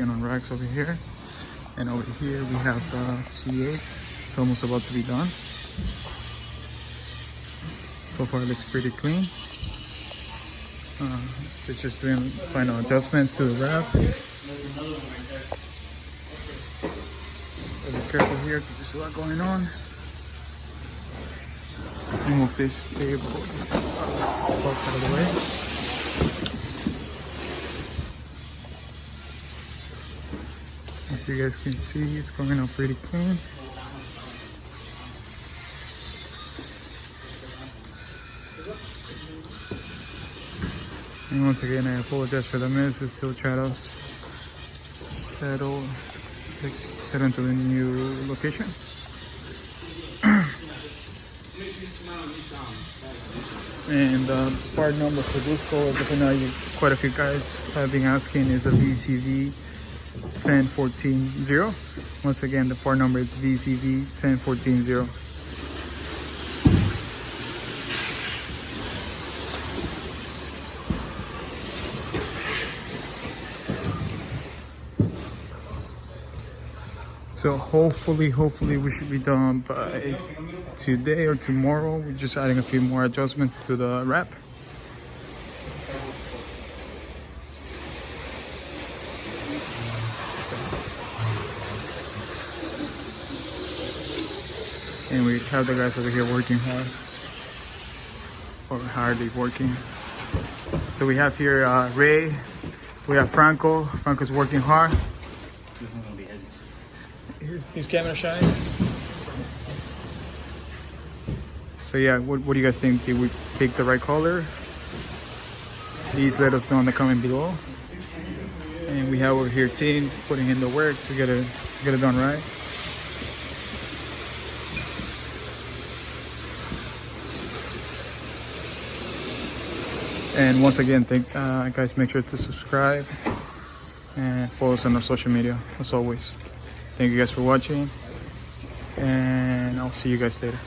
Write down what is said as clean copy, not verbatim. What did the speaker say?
And on racks over here, and over here we have the C8. It's almost about to be done. So far it looks pretty clean. They're just doing final adjustments to the wrap. Be careful here because there's a lot going on. Remove this table, this box out of the way. As you guys can see, it's coming out pretty clean. And once again, I apologize for the mess. We're still trying to settle into the new location. And the part number for this car, because I know quite a few guys have been asking, is a VCV 10140. Once again, the part number is VCV 10140. So hopefully we should be done by today or tomorrow. We're just adding a few more adjustments to the wrap. And we have the guys over here working hard, or hardly working. So we have here Ray, we have Franco. Franco's working hard. His camera shy. So yeah, what do you guys think? Did we pick the right color? Please let us know in the comment below. And we have over here team putting in the work to get it done right. And once again, guys, make sure to subscribe and follow us on our social media as always. Thank you guys for watching, and I'll see you guys later.